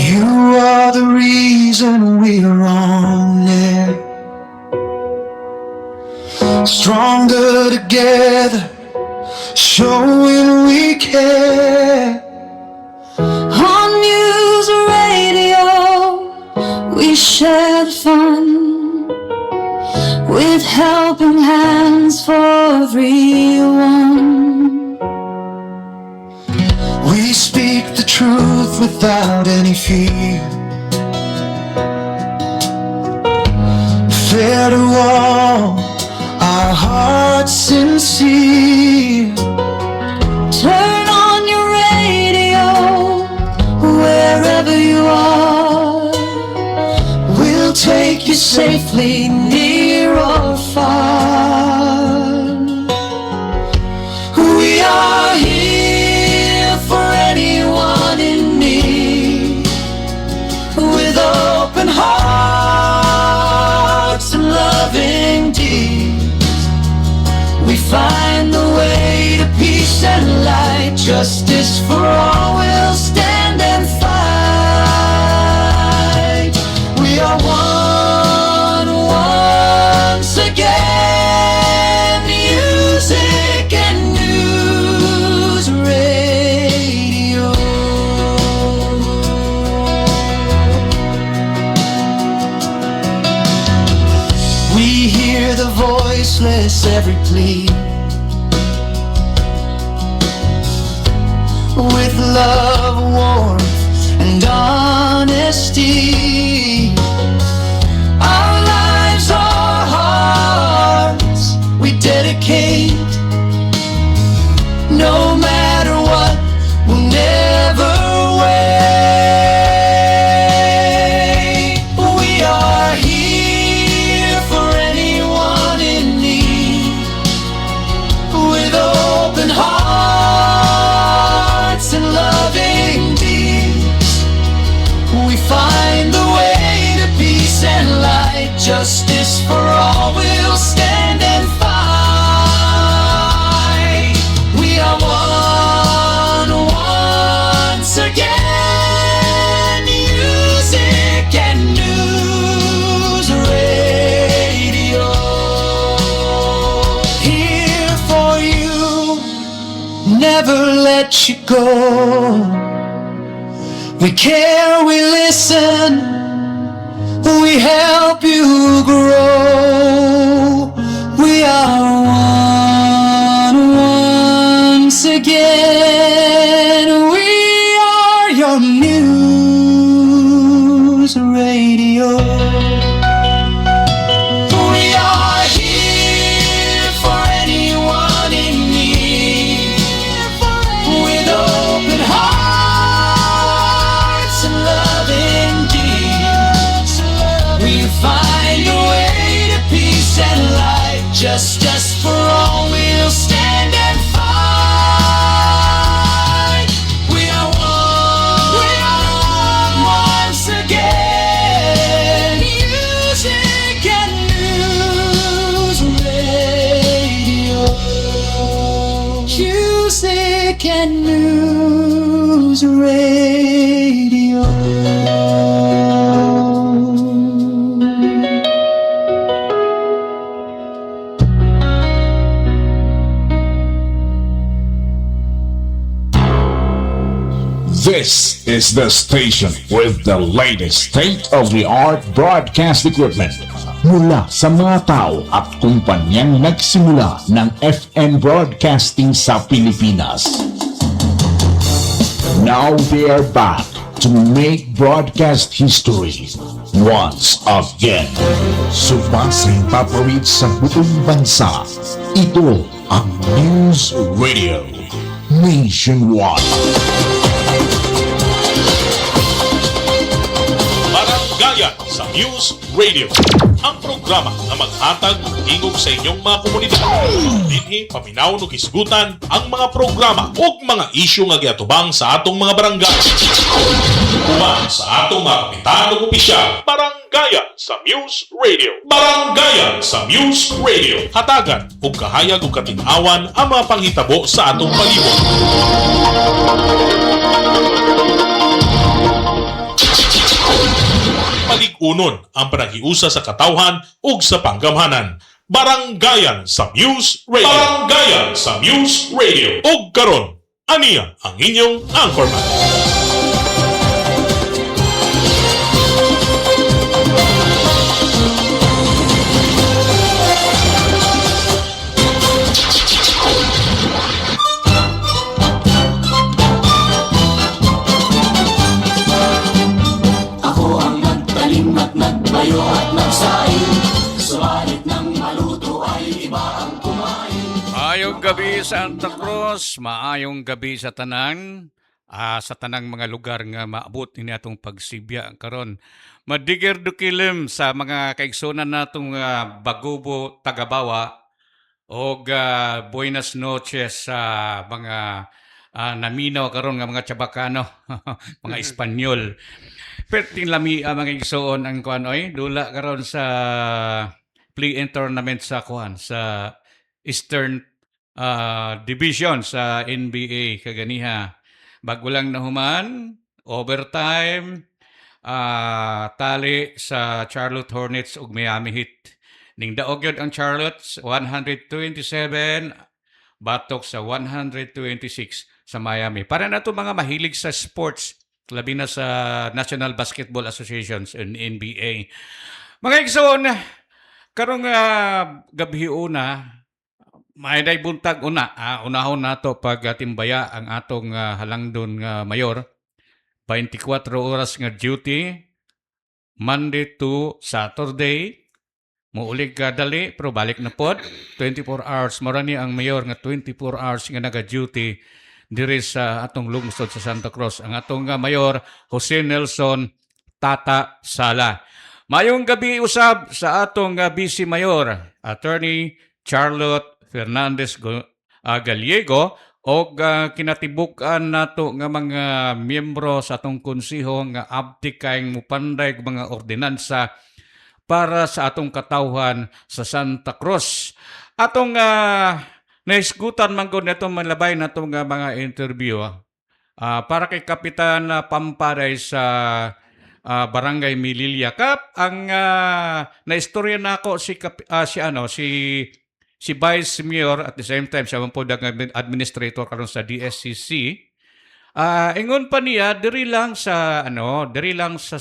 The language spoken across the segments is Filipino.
You are the reason we're on it. Stronger together, showing we care. On News Radio, we shared fun with helping hands for everyone. We speak the truth without any fear. Fair to all, our hearts sincere. Turn on your radio, wherever you are. We'll take you safely near or far. We are here for anyone in need, with open hearts and loving deeds. We find the way to peace and light, justice for all, we'll stand and fight. We are one once again, music and news radio. We hear the voiceless, every plea, with love, warmth, and honesty. Our lives, our hearts, we dedicate. No matter what, we'll never wait. We are here for anyone in need, with open hearts and loving deeds. We find the way to peace and light, justice for all, we'll stand and fight. We are one once again, music and news radio. Here for you, never let you go. We care, we listen, we help you grow. We are one once again. We are your news radio. We are here for anyone in need, with open hearts and loving deeds. We find a way to peace and light, justice for all, we'll stand and fight. We are one once again, music and news radio. Music and news radio. This is the station with the latest state-of-the-art broadcast equipment mula sa mga tao at kumpanyang nagsimula ng FM broadcasting sa Pilipinas. Now they are back to make broadcast history once again. Subasing paparit sa buong bansa. Ito ang News Radio Nationwide. Barangayan sa News Radio, ang programa na maghatag ng hingog sa inyong mga komunidad. Dinhi paminaw ug hisgutan ang mga programa ug mga isyu nga giatubang sa atong mga barangay. Uban sa atong mga kapitan ug opisyal, Barangayan sa News Radio. Barangayan sa News Radio. Hatagan ug kahayag ug katin-awan ang mga panghitabo sa atong palibot. unon ang panagiusa sa katawhan ug sa panggamhanan. Barangayan sa Muse Radio. Barangayan sa Muse Radio. Ug karon, aniya ang inyong anchorman. Ako ang nagtanim at nagbayo at nagsaing. Subalit nang maluto ay iba ang kumain. Maayong gabi Santa Cruz, maayong gabi sa tanan, sa tanang mga lugar nga maabot ini atong pagsibya karon. Madigir dukilim sa mga kaigsunan natong Bagubo, Tagabawa og buenas noches sa mga naminaw karon nga mga Chabacano, mga Espanyol. Perting lami mga igsoon ang kuan oy, dula karon sa play-in tournament sa kuan sa Eastern Division sa NBA kaganiha. Bago lang nahuman, overtime, tali sa Charlotte Hornets ug Miami Heat. Ning daog yun ang Charlotte 127 batok sa 126 sa Miami. Para na to mga mahilig sa sports, labi na sa National Basketball Associations and NBA. Mga igsoon, karong gabi una, may day buntag una, unahon nato pagtimbaya ang atong halangdon nga mayor. 24 oras nga duty, Monday to Saturday. Muulig dali, pero balik na pod. 24 hours, marani ang mayor nga 24 hours nga naga-duty diri sa atong lungsod sa Santa Cruz. Ang atong mayor, Jose Nelson Tata Sala. Mayong gabi usab sa atong Vice Mayor, Attorney Charlotte Fernandez Gallego o kinatibukan nato nga mga miyembro sa atong konseho nga abdi kayong mupanday mga ordinansa para sa atong katawhan sa Santa Cruz. Atong naisgutan man ko netong malabay natong mga interview para kay Kapitan Pamparay sa Barangay Mililya Kap. Ang naistorya nako si Vice Mayor at the same time siya man po administrator karon sa DSCC. Ingon pa niya diri lang sa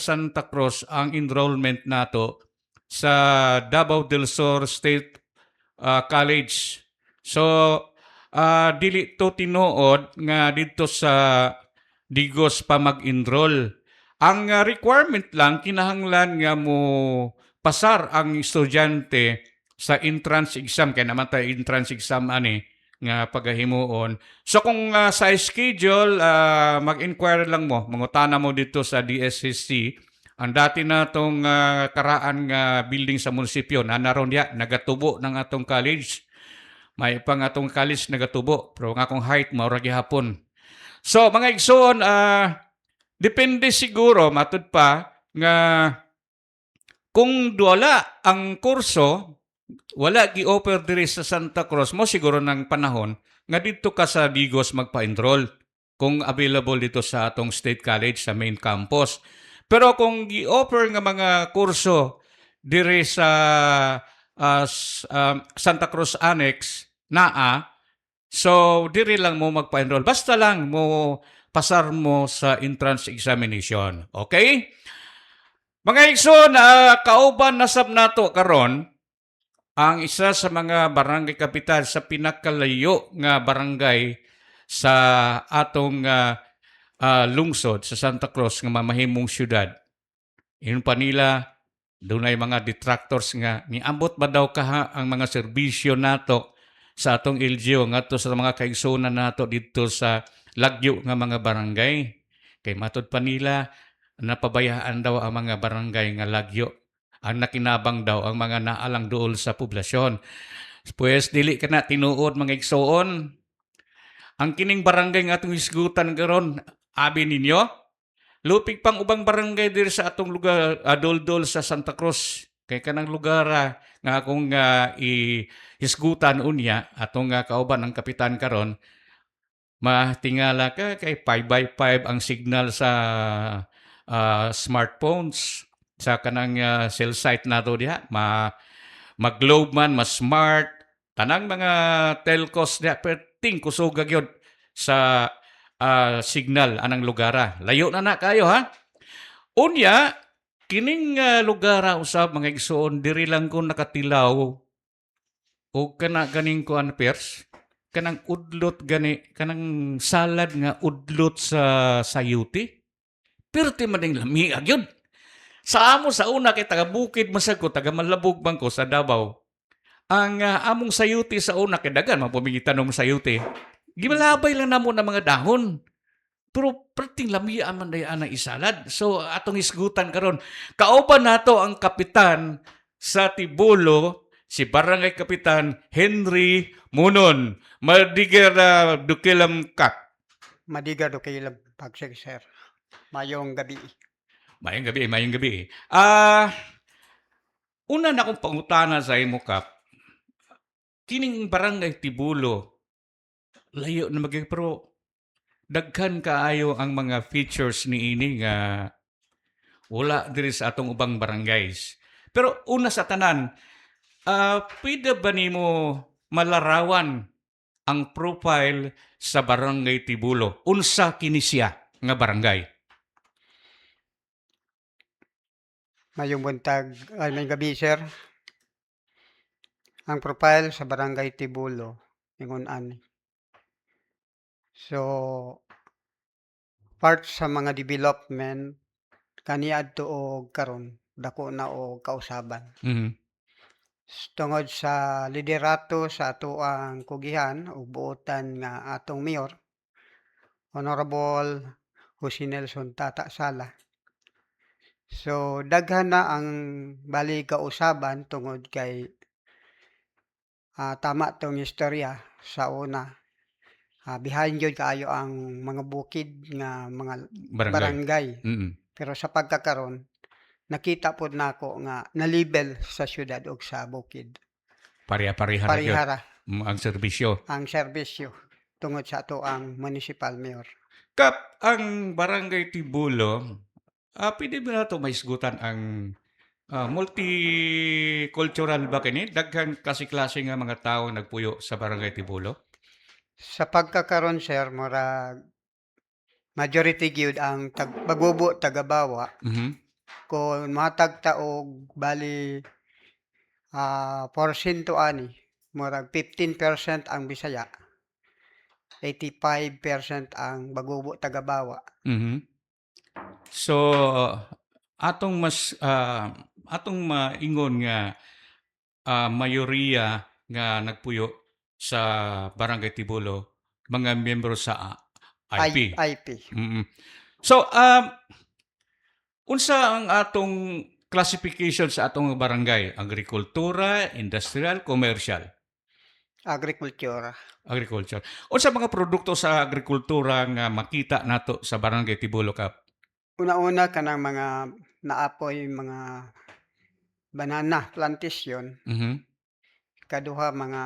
Santa Cruz ang enrollment nato sa Davao del Sur State College. So dili to tinuod nga dito sa Digos pa mag-enroll. Ang requirement lang kinahanglan nga mo pasar ang estudyante sa entrance exam kay naman tayo entrance exam ani nga pagahimuon. So kung sa schedule mag-inquire lang mo, mangutana mo dito sa DSCC. Ang dati natong karaan nga building sa munisipyo na naron diha nagatubo ng atong college. May pang atong college nagatubo pero nga akong height mao ra gihapon. So mga igsoon depende siguro matud pa nga kung wala ang kurso, wala gi-offer diri sa Santa Cruz mo siguro ng panahon nga dito ka sa Digos magpa-enroll kung available dito sa atong State College sa main campus. Pero kung gi-offer nga mga kurso diri sa Santa Cruz Annex so diri lang mo magpa-enroll. Basta lang mo pasar mo sa entrance examination. Okay? Mga igsoon, kauban nasab nato karon ang isa sa mga barangay kapital sa pinakalayo nga barangay sa atong lungsod sa Santa Cruz nga mamahimong syudad. Iyon pa nila, doon ay mga detractors nga, niambot ba daw kaha ang mga serbisyo nato sa atong LGU nga to sa mga kaigsunan nato dito sa lagyo nga mga barangay. Kay matod pa nila, napabayaan daw ang mga barangay nga lagyo. Ang nakinabang daw ang mga naalang dool sa poblasyon. Pues dili ka na tinuod mga igsoon. Ang kining barangay nga atong isgutan karon, abi ninyo, lupig pang ubang barangay diri sa atong lugar, dol-dol sa Santa Cruz. Kay kanang lugar nga akong isgutan unya, atong kauban ang kapitan karon, matingala ka kay 5x5 ang signal sa smartphones. sa kanang cell site nato diha, mag-globe man, ma-smart, tanang mga telcos diha, perting kusog gyud sa signal anang lugara. Layo na kayo ha. Unya, kining lugara usab mga igsoon diri lang ko nakatilaw o kana ganing kuan pers, kanang udlot gani, kanang salad nga udlot sa sayuti. Pero ti maning lami gyud. Sa amo sa una kay taga Bukid masag ko, taga Malabog man ko sa Davao. Ang among sayuti sa una kay dagan man pumingitan ng sayuti. Gimalabay lang namo ng mga dahon. Pero perting lamian man dayan ang isalad. So atong isgutan karon, kauban nato ang kapitan sa Tibulo, si Barangay Kapitan Henry Munon. Madiger dukilam kak. Madiga do kay pagsig sir. Mayong gabi. Mayong gabi, mayong gabi. Una na akong pangutana sa imo kap. Kining Barangay Tibulo, layo na maging pero daghan kaayo ang mga features ni ini nga wala diri sa atong ubang barangays. Pero una sa tanan, pwede ba nimo malarawan ang profile sa Barangay Tibulo? Unsa kini siya nga barangay? Mayong buntag, ay may gabi sir. Ang profile sa Barangay Tibulo, ingon ani. So, part sa mga development, kaniadto og karon dako na og kausaban. Mhm. Tungod sa liderato sa ato ang kugihan o buotan nga atong mayor, Honorable Jose Nelson Tata Sala. So, daghan na ang bali kausaban tungod kay tama tong istorya sa una. Behind yun kaayo ang mga bukid nga mga barangay. Mhm. Pero sa pagkakaroon, nakita po nako nga na-label sa syudad o sa bukid. Pareha-pareha ra gyud Parihara ang serbisyo. ang serbisyo tungod sa ato ang municipal mayor. Kap, ang Barangay Tibulo, pwede ba na ito maisgutan ang multicultural ba kini? Daghang klase-klase nga mga tao nagpuyo sa Barangay Tibulo? Sa pagkakaroon sir, murag majority gyud ang Bagubo Tagabawa. Mhm. Kung matag taog bali porsyento ani, murag 15% ang Bisaya, 85% ang Bagubo Tagabawa. Mhm. So, atong maingon nga mayoriya nga nagpuyo sa Barangay Tibulo, mga miyembro sa IP. IP. Mm. So, unsa ang atong classification sa atong barangay? Agrikultura, industrial, commercial? Agriculture. Agriculture. Unsa mga produkto sa agrikultura nga makita nato sa Barangay Tibulo Kap? Una-una kanang mga naapoy mga banana plantation, Mhm. kaduha mga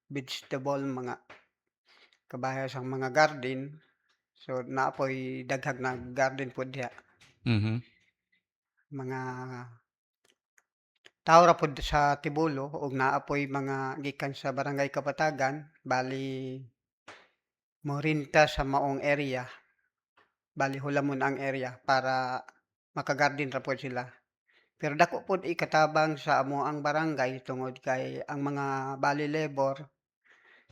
vegetable, mga kabahay sa mga garden. So naapoy daghag na garden po diha. Mhm. Mga tao ra pod sa Tibulo ug naapoy mga gikan sa Barangay Kapatagan, bali morinta sa maong area. Bali hulamon ang area para makagarden ra pod sila. Pero dako pod ikatabang sa amo ang barangay tungod kay ang mga bali labor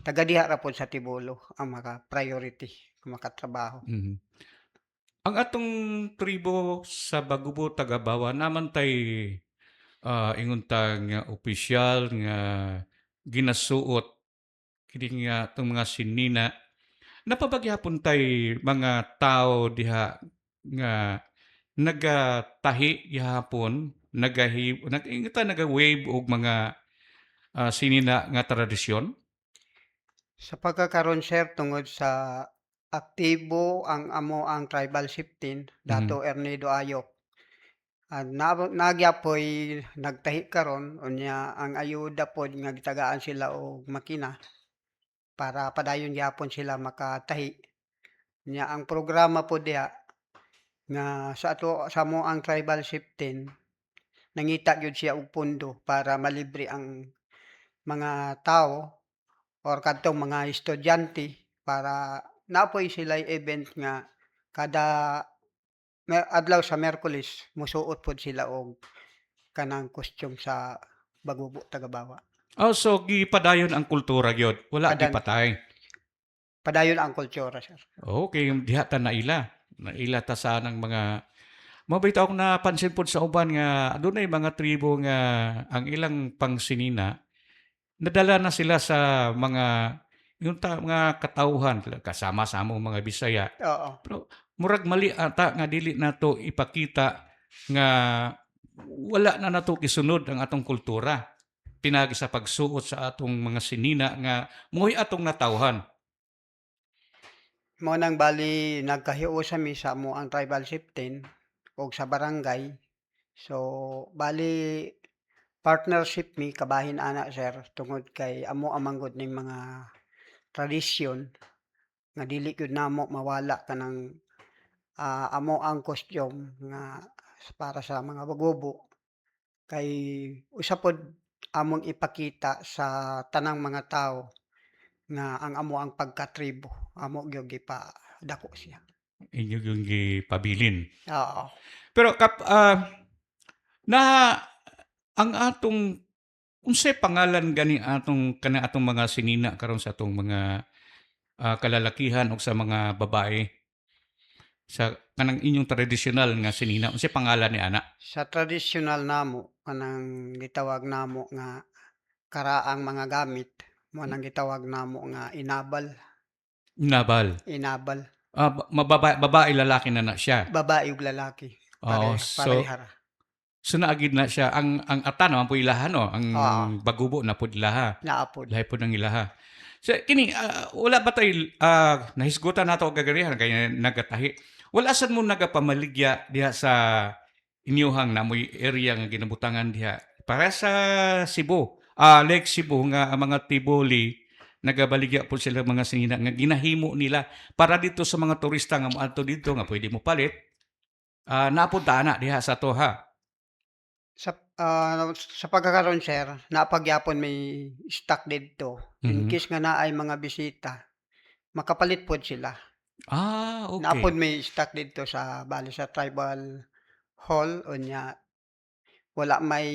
taga diha ra pod sa Tibulo ang maka-priority kung makatrabaho. Mhm. Ang atong tribo sa Bagubo Tagabawa naman tay ingon ta nga opisyal nga ginasuot kini nga itong mga sinina. Napabagyapon tay mga tao diha nga nagatahi gihapon, nagawave og mga sinina nga tradisyon. Sa pagkakaroon sir tungod sa aktibo ang amo ang tribal chieftain Dato Ernesto Ayok. Nagyapoy nagtahi karon unya ang ayuda pod nga gitagaan sila og makina para padayon gyapon sila makatahi. Nya ang programa pod diha nga sa amoang tribal chieftain nangita gyud siya og pondo para malibre ang mga tao or kadtong mga estudyante para napoy sila'y event nga kada adlaw sa Miyerkules mosuot pod sila og kanang costume sa Bagubo, Tagabawa. Oh, so gipadayon ang kultura gyud. Wala Padan gipatay. padayon ang kultura, sir. Okay, diha ta naila. Naila ta sa nang mga mabait ako napansin pod sa uban nga adunay mga tribo nga ang ilang pangsinina nadala na sila sa mga yung mga katauhan kasama sa among mga Bisaya. Oo. Pero murag mali ata nga dili nato ipakita nga wala na nato kisunod ang atong kultura. Pinagi sa pagsuot sa atong mga sinina nga mo'y atong natawhan. Mao nang bali nagkahiusa mi sa amoang tribal chieftain ug sa barangay. So, bali partnership mi kabahin ana, sir, tungod kay amo ang manggod ning mga tradisyon nga dili gyud namo mawala kanang, amo ang costume nga para sa mga Bagubo kay usa pod among ipakita sa tanang mga tao nga ang amo ang pagkatribo, amo gyud gipadako siya. Inyo yung gipabilin. Oo. Pero na ang atong unsay pangalan gani atong kana atong mga sinina karon sa atong mga kalalakihan o sa mga babae sa kanang inyong tradisyonal nga sinina unsay pangalan ni ana? Sa tradisyonal namo kanang gitawag namo nga karaang mga gamit, mo nang gitawag namo nga inabal, Nabal. inabal, Babae lalaki na siya. babae ug lalaki, Oo, so parehara. so naagid na siya ang ata naman po ilaha no, ang Oo. Bagubo na pud ilaha. Naa pod. Lahi po ng ilaha. So, kini, wala ba tayo, nahisgutan nato og gagarihan kaya nagatahi. Wala sad mo nagapamaligya diha sa inyuhang namoy area nga ginabutangan diha. Para sa Cebu, Lake Cebu nga ang mga Tiboli, nagabaligya po sila mga sinina nga ginahimo nila para dito sa mga turista nga moadto dito nga pwede mo palit. Napunta na diha sa to ha. Sa pagkakaroon, sir, napagyapon may stock didto. In Mhm. case nga naay mga bisita, makapalit pod sila. Naapod Okay. may stock didto sa bale sa tribal hall unya wala may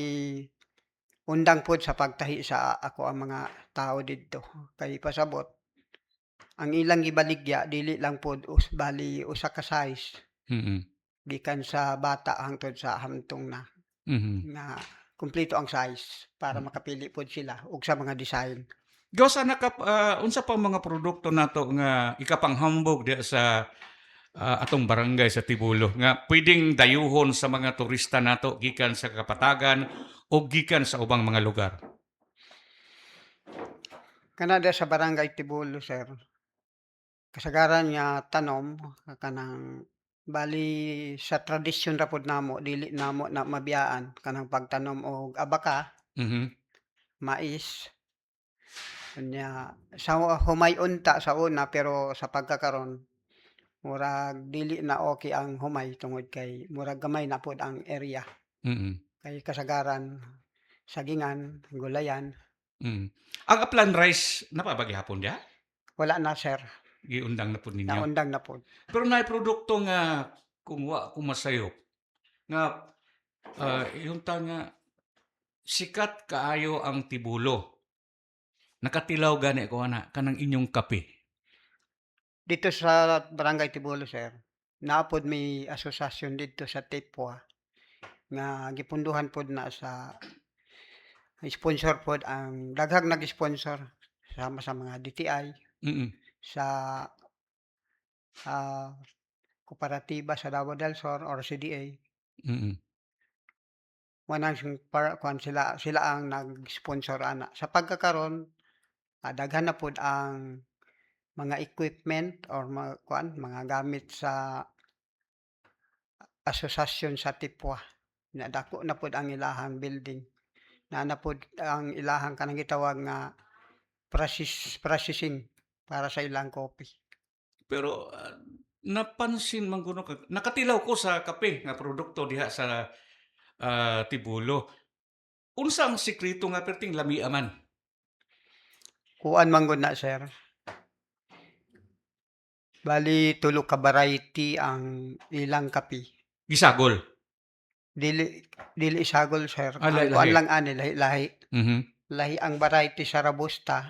undang pod sa pagtahi sa ako ang mga tao didto. Kay pasabot, ang ilang gibaligya dili lang pod bali usa ka size Mm. gikan sa bata hangtod sa hamtong na Mhm. nga kumpleto ang size para makapili pod sila ug sa mga design. Gaw sa unsa pa mga produkto nato nga ikapanghambog diha sa atong barangay sa Tibulo nga pwedeng dayuhon sa mga turista nato gikan sa Kapatagan o gikan sa ubang mga lugar. Kanada sa barangay Tibulo, sir, kasagaran nga tanom kanang bali sa tradisyon ra pod namo dili namo na mabiyaan kanang pagtanom og abaka, Mhm. mais, unya sa humay unta sa una pero sa pagkakaron murag dili na okay ang humay tungod kay murag gamay na pod ang area. Mm. Kay kasagaran sagingan, gulayan, Mm. Ang upland rice napabagyapon diha? wala na, sir, Giundang na pud ninyo. naundang na pod. Pero naay produkto nga kung wa ko masayop nga yung nga sikat kaayo ang Tibulo. Nakatilaw gani ko ana kanang inyong kape. Dito sa barangay Tibulo, sir, naapod may asosasyon dito sa Tipwa nga gipunduhan pod na sa sponsor pod ang daghang nag-sponsor sama sa mga DTI, Mm. sa, ah, Koperatiba sa Davao del Sur or CDA. Mm. Mo nang kuan sila ang nag-sponsor ana. Sa pagkakaron, daghan na pod ang mga equipment or mga gamit sa asosasyon sa Tipwa. Na dako na pod ang ilahang building. Na pod ang ilahang kanang gitawag nga processing para sa ilang kopi. Pero napansin man kuno nakatilaw ko sa kape nga produkto diha sa Tibulo. Unsa ang sekreto nga perting lamia man? Kuan man gud na sir. Bali tulo ka variety ang ilang kape. Gisagol. Dili dili sagol sir. Lahi-lahi. Ang kuan lang ani lahi-lahi. Mhm. Lahi ang variety sa Robusta,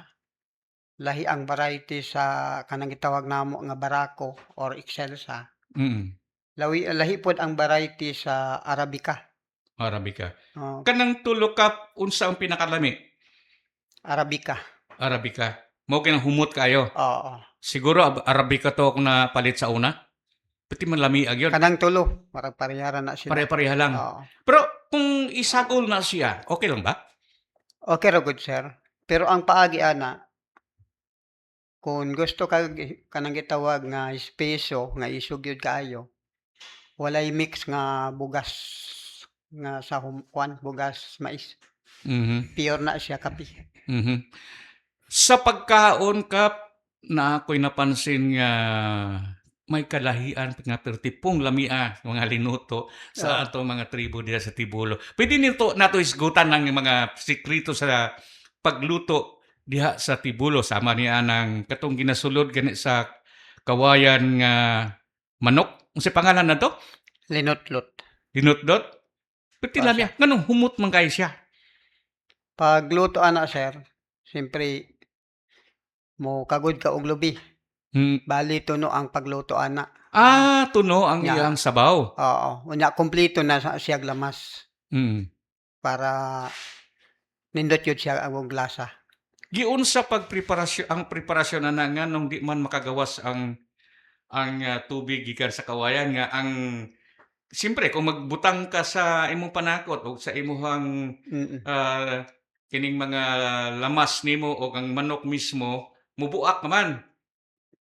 lahi ang variety sa kanang gitawag namo nga Barako or Excelsa. Mm. Lahi pod ang variety sa Arabica. Arabica. Oh, Kanang tulo ka unsa ang pinakalami? Arabica. Arabica. Mao kay humot kayo. Oo. Siguro Arabica to kung napalit sa una. Pati man lami agyon. Kanang tulo, marag parehara na sila. Pare-pareha lang. Oo. Pero kung isagol na siya, okay lang ba? Okay ra gud sir. Pero ang paagi ana, kung gusto ka kanang gitawag nga espeso nga isog yun kaayo, walay mix nga bugas nga sa kuan bugas mais. Mhm. Pure na siya kape. Mhm. Sa pagkaon kap na ako'y napansin nga may kalahian nga pertipong lamia mga linuto sa atong mga tribo diha sa Tibulo. Pwede nito nato isgutan ng mga sekreto sa pagluto diha sa Tibulo sama niya ng katong ginasulod gani sa kawayan nga manok. Unsa pangalan na to? Linutlot. Linutdot? Pwede Ah, lamia. Nganong humot man kay siya? Pagluto ana sir, siyempre mo kagud ka og lubi. Hmm. Bali tuno ang pagluto ana. Tuno ang Ya. iyang sabaw. Oo, unya kumpleto na siya lamas Mm. para nindot yun siya ang lasa. Giun sa pagpreparasyon ang preparasyon na nga nung di man makagawas ang tubig gikan sa kawayan nga ang siyempre kung magbutang ka sa imong panakot o sa imong Mm. kining mga lamas nimo o ang manok mismo mubuak naman.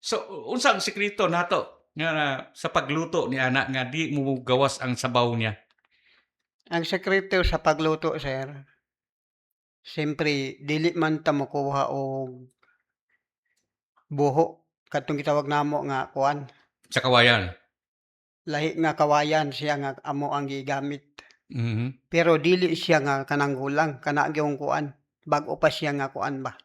So unsa ang sekreto nato nga sa pagluto ni ana nga di mo gawas ang sabaw niya? Ang sekreto sa pagluto sir, siyempre dili man ta makuha og buho katong gitawag namo nga kuan, Sa kawayan. lahi nga kawayan siya nga amo ang gigamit. Mhm. Pero dili siya nga kanang gulang, kana gyung kuan, bag-o pa siya nga kuan ba,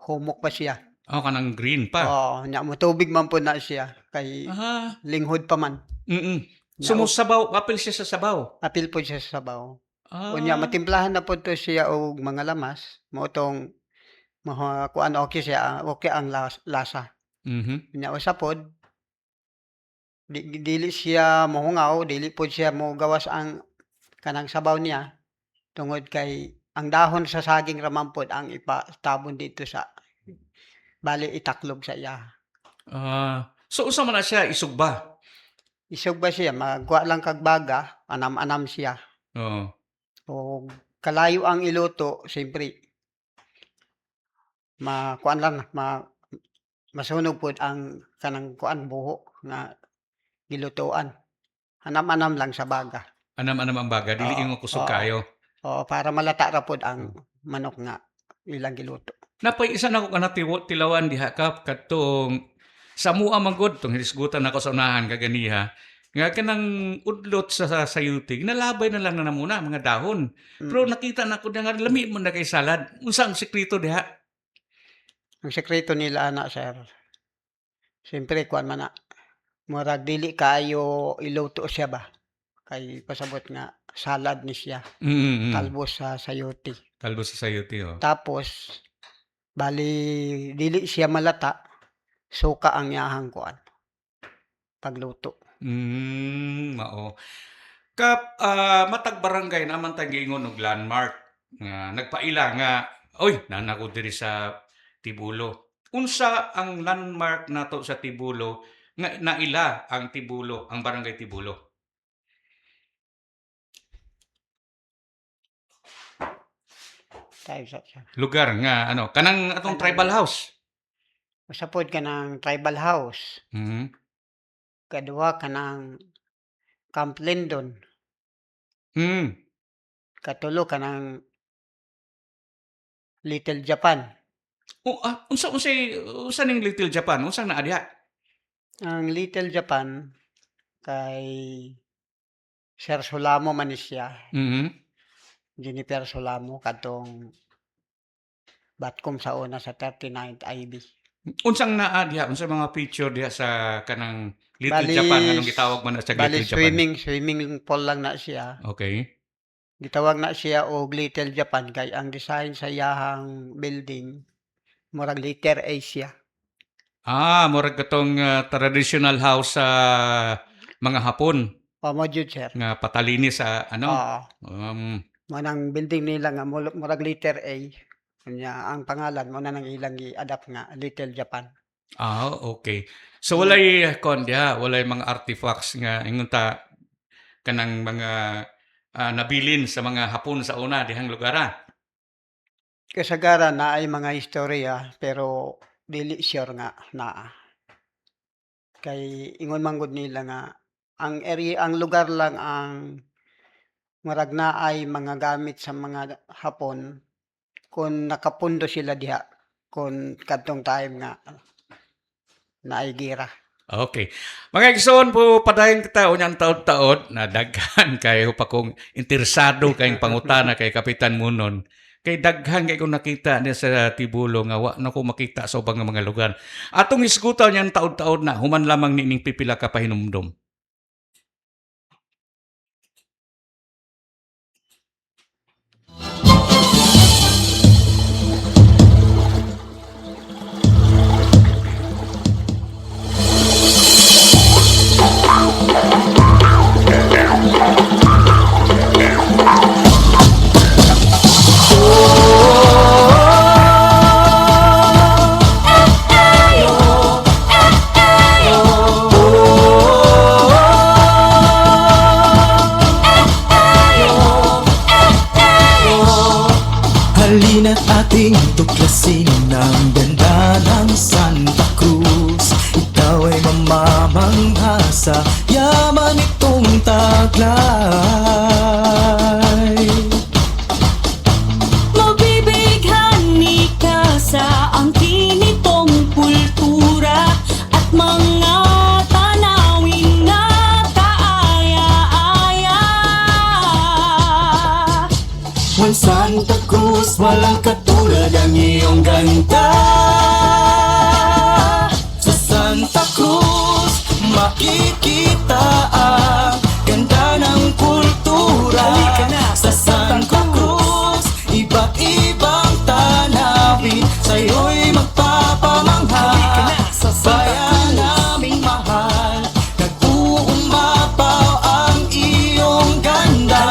humok pa siya. Kanang green pa. Oo, nya mo tubig man po na siya kay Aha. linghod pa man. Mm. Nya So sabaw, apil siya sa sabaw. apil po siya sa sabaw. Ah. Unya matimplahan na po to siya og mga lamas, mao tong kuan okay siya, okay ang lasa. Mhm. Unya usa pod dili siya mohungaw, dili pod siya mogawas ang kanang sabaw niya tungod kay ang dahon sa saging raman pod ang ipatabon dito sa bali itaklog sa iya. So unsa man na siya isugba? Isog ba siya magkuha lang kag baga, anam-anam siya. Oo. O kalayo ang iluto, siyempre makuan lang masunog pod ang kanang kuan buho nga gilutoan. Anam-anam lang sa baga. Anam-anam ang baga, dili Oo, ingon kusog oo. kayo. Oo, para malata ra pod ang manok nga ilang giluto. Napay isa na ko kana tilawan diha kap katong sa mua man gud tong hisgutan ako sa unahan kaganiha. Nga kanang udlot sa sayuti, ginalabay na lang na muna mga dahon. Pero nakita na ko nga lami mo na kay salad. Unsa ang sekreto diha? Ang sekreto nila ana sir, siyempre kuan man na, murag dili kaayo iluto siya ba, kay pasabot nga salad ni siya, Mm. talbos sa sayote. Kalbo sa sayuti oh. Tapos bali dili siya malata, suka ang iyahang kuan pagluto. Mao. Kap matag barangay naman tayong giingon og landmark nga nagpaila nga oy nanako diri sa Tibulo. Unsa ang landmark nato sa Tibulo nga naila ang Tibulo, ang barangay Tibulo? Tayo sa siya. Lugar nga ano, kanang atong tribal house. Usa pod kanang tribal house, Mhm. kaduha kanang Camp Lindon, Mm. katulo kanang Little Japan. Unsa ning Little Japan? Unsa naa diha? Ang Little Japan kay Sir Solamo man ni siya, Mhm. Jennifer Solamo kadtong Batcom sa una sa 39th IB. Unsang naa diha, unsang mga feature diha sa kanang Little Bali Japan nganong gitawag man na sa bali Little Japan? swimming pool lang na siya. Okay. Gitawag na siya og Little Japan kay ang design sa iyahang building murag letter A siya. Murag katong traditional house sa mga Hapon Mo jud sir. nga patalinis sa ano. Oo. Um, Manang building nila nga murag letter A. Kanya ang pangalan mo na nang ilang i-adapt nga Little Japan. okay. So walay kon diha, walay mga artifacts nga ingon ta kanang mga nabilin sa mga Hapon sa una dihang lugar. Kasagaran na ay mga istorya pero dili sure nga naa. Kay ingon man gud nila nga ang lugar lang ang murag naay mga gamit sa mga Hapon kung nakapundo sila diha kung kadtong time nga naay gera. Okay. Mga igsoon po padayon kita unyang taod-taod na daghan kayo pa kung interesado kayong pangutana kay Kapitan Munon. Kay daghan kay kung nakita niya sa Tibulo nga wa na ko makita sa ubang nga mga lugar. Atong isgutaw niyang taod-taod na human lamang nining pipila ka pahinumdom. Halina't ating tuklasin ang ganda ng Santa Cruz. Ikaw ay mamamangha sa yaman itong taglay. Mabibighani ka sa angkin nitong kultura at mga tanawin na kaaya-aya. Juan Santa Cruz, walang katulad ang iyong ganda. Sa Santa Cruz, makikita ang ganda ng kultura. Sa Santa Cruz, iba't ibang tanawin sa'yo'y magpapamangha. Sa bayan naming mahal, nag-uumapaw ang iyong ganda.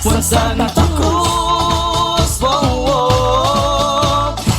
Juan Santa Cruz,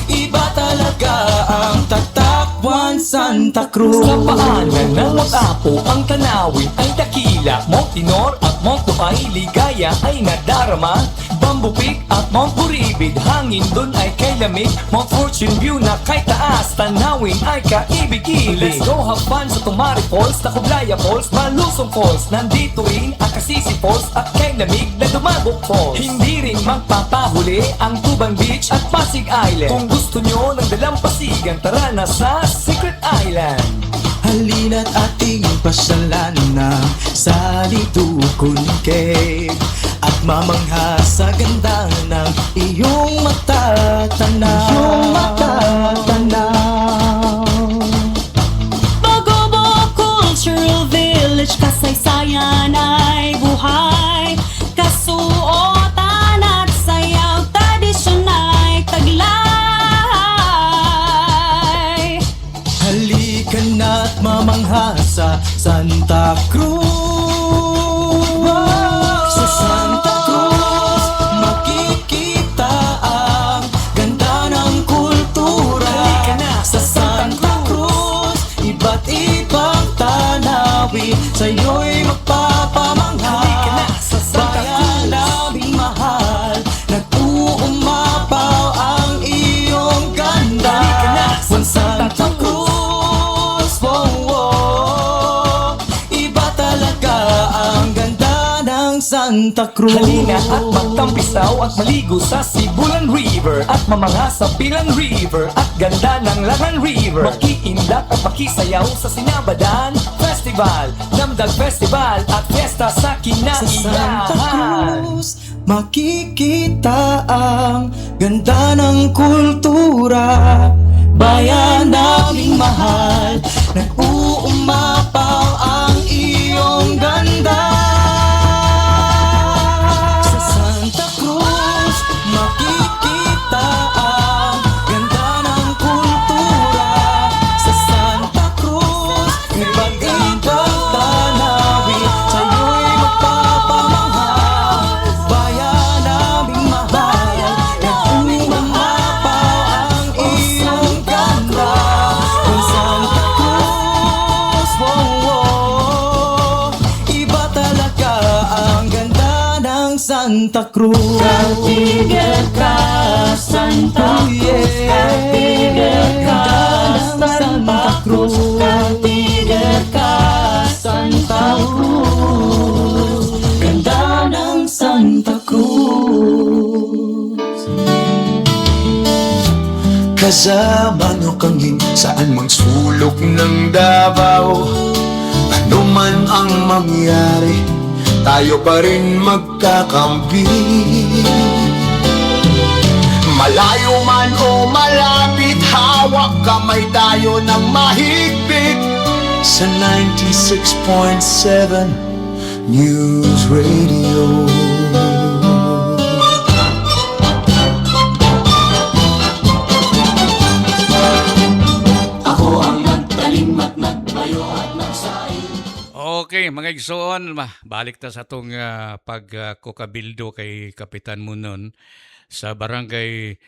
iba talaga ang tatak Juan Santa Cruz. Sa paanan ng Wag-Apo ang tanawin ay dakila. Mount Tinor at Mount Tuay, ligaya ay nadarama. Bambupig at Mount Buribid, hangin dun ay kay lamig. Mount Fortune view na kay taas, tanawin ay kaibig-ibig. Let's go have fun sa Tumari Falls, Tacublaya Falls, Malusong Falls. Nandito rin ang Kasisi Falls at kay lamig na Dumabok Falls. Hindi rin magpapahuli ang Tuban Beach at Pasig Island. Kung gusto nyo ng dalampasigan, tara na sa Secret Island. Halina't ating pasyalan na sa Litukon Cave at mamangha sa ganda ng iyong matatanaw. Bagobo Cultural Village, kasaysayan ay buhay. Kasuotan at sayaw, tradisyon ay taglay. Halika na't mamangha sa Santa Cruz. Sa Santa Cruz, makikita ang ganda ng kultura. Sa Santa Cruz, iba't ibang tanawin sa'yo'y magpapamangha. Sa bayan naming mahal, nag-uumapaw ang iyong ganda. Juan Santa Cruz, iba talaga Santa Cruz. Halina at magtampisaw at maligo sa Sibulan River at mamanga sa Pilan River at ganda ng Langan River. Makiindak at makisayaw sa Sinabadan Festival, Damdag Festival at Fiesta sa Kinaiyahan. Makikita ang ganda ng kultura, bayan naming mahal, nag-uumapaw ang iyong ganda. Sa Santa Cruz, makikita ang ganda ng kultura. Sa Santa Cruz, iba't ibang tanawin, sa'yo'y magpapamahal. Bayan naming mahal, nag-uumapaw ang iyong ganda. Sa Santa Cruz, iba talaga ang ganda ng Santa Cruz. Katigil ka, Santa Cruz. Katigil ka, Santa Cruz. Katigil ka, Santa Cruz. Ganda ng Santa Cruz. Kasama nyo kami saan mang sulok ng Davao. Ano man ang mangyari, tayo pa rin magkakampi. Malayo man o malapit, hawak kamay tayo ng mahigpit. Sa 96.7 News Radio. Okay, mga igsoon, balik ta sa atong pagkukabildo kay Kapitan Munon sa Barangay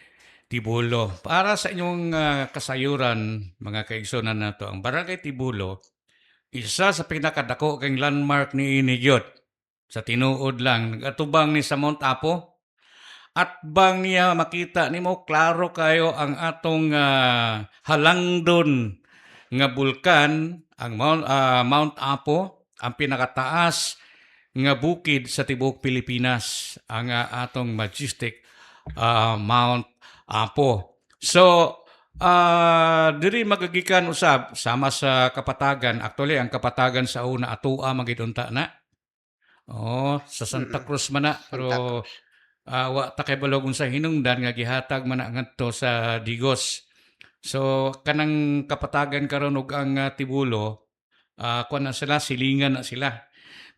Tibulo. Para sa inyong kasayuran, mga kaigsonan nato, ang Barangay Tibulo, isa sa pinakadako kang landmark ni Inigyot. Sa tinuod lang, nag-atubang ni sa Mount Apo. At bang niya makita nimo klaro kayo ang atong halangdon nga bulkan, ang Mount Apo, ang pinakataas nga bukid sa tibuok Pilipinas, ang atong majestic Mount Apo. So, diri magagikan usab sama sa Kapatagan. Actually, ang Kapatagan sa una atua magidunta na. Oh, sa Santa Cruz man na, pero wa ta kay balog sa hinungdan nga gihatag man na ngadto sa Digos. So kanang Kapatagan karon ug ang Tibulo, kuan na sila, silingan na sila.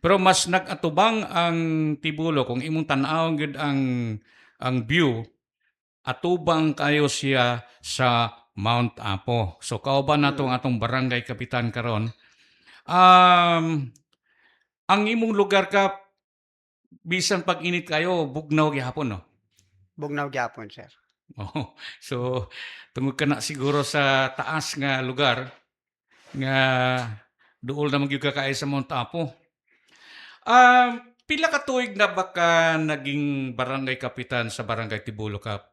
Pero mas nag-atubang ang Tibulo kung imong tan-awon gid ang view, atubang kayo siya sa Mount Apo. So kauban nato ang atong barangay kapitan karon. Ang imong lugar ka bisan pag init kayo bugnaw gihapon, no? Bugnaw gyapon, sir. Oh, so tungod ka na siguro sa taas nga lugar nga duol na magyud ka kaay sa Mount Apo. Pila ka tuig na baka naging barangay kapitan sa Barangay Tibulo Kap?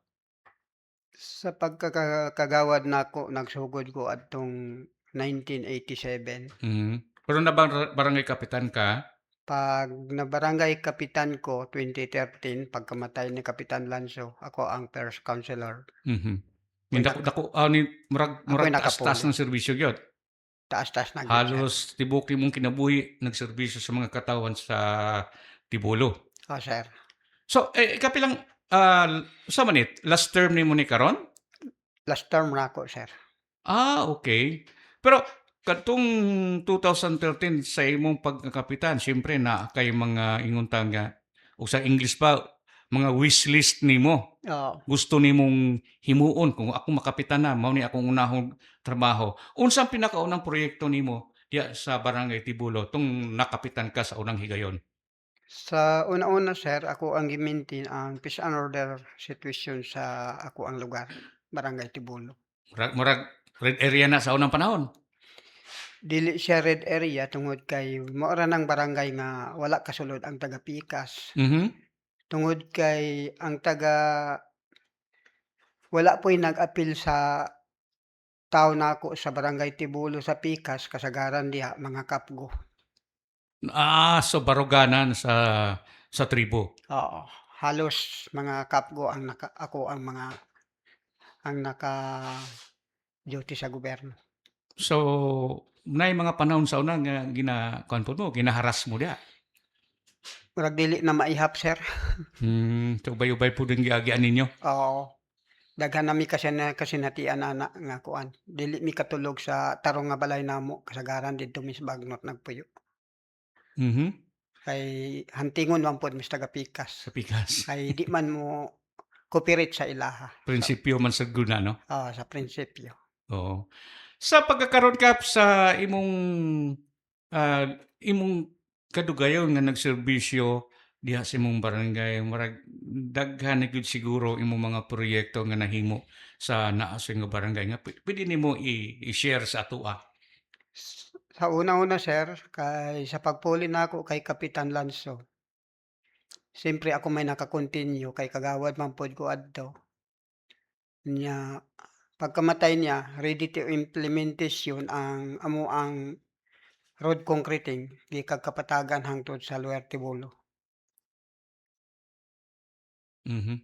Sa pagkakagawad nako, nagsugod ko adtong 1987. Pero na barangay kapitan ka? Pag nabarangay kapitan ko 2013, pagkamatay ni Kapitan Lanzo, ako ang first councilor. Ni dako ni murag Ako'y taas-taas nakapuno. ng serbisyo gyud. Taas-taas na gyud, sir. Halos tibuok imong kinabuhi nagserbisyo sa mga katawan sa Tibulo. Oh, sir. So, kapilang sa manit, last term nimo ni karon? Last term na ako, sir. Okay. Pero kadtong 2013 sa imong pagkakapitan, siyempre na kay mga inguntang o sa English pa, mga wish list nimo. Oo. Gusto nimong himuon kung ako makapitan na, mao ni akong unahong trabaho. Unsang pinakaunang proyekto nimo diya sa Barangay Tibulo tung nakapitan ka sa unang higayon? Sa una-una, sir, ako ang gimaintain ang peace and order situation sa ako ang lugar, Barangay Tibulo. Murag red area na sa unang panahon. Dili siya red area tungod kay maora ng barangay nga wala kasulod ang taga Pikas. Tungod kay ang taga wala po'y nag-apil sa tao nako sa Barangay Tibulo sa Pikas, kasagaran diha mga kapgo. So baruganan sa sa tribo. Oo, halos mga kapgo ang ako ang naka-duty sa gobyerno. So, naay mga panahon sa una nga kuan po mo, ginaharas mo diha. Murag dili na maihap, sir. So ubay-ubay po din giagian ninyo. Oo, daghan na mi kasinatian ana nga kuan, dili mi katulog sa tarong nga balay namo kasagaran didto mi sa Bagnot nagpuyo. Mhm. Kay hantingon man pod mi sa taga-Pikas. Sa pikas. Kay di man mo cooperate sa ilaha. Prinsipyo man sad guna, no? Oo, sa prinsipyo. Oo. Sa pagkakaroon kap sa imong kadugayon nga nagserbisyo diha sa imong barangay, murag daghan na gyud siguro imong mga proyekto nga nahimo sa naa sa nga barangay nga pwede nimo i-share sa atoa. Sa una-una, sir, kay sa pagpuli nako kay Kapitan Lanzo, siyempre ako may naka-continue kay kagawad man pod ko adto. Nya pagkamatay niya, ready to implementation ang amoang road concreting gikan Kapatagan hangtod sa Lower Tibolo. Mhm.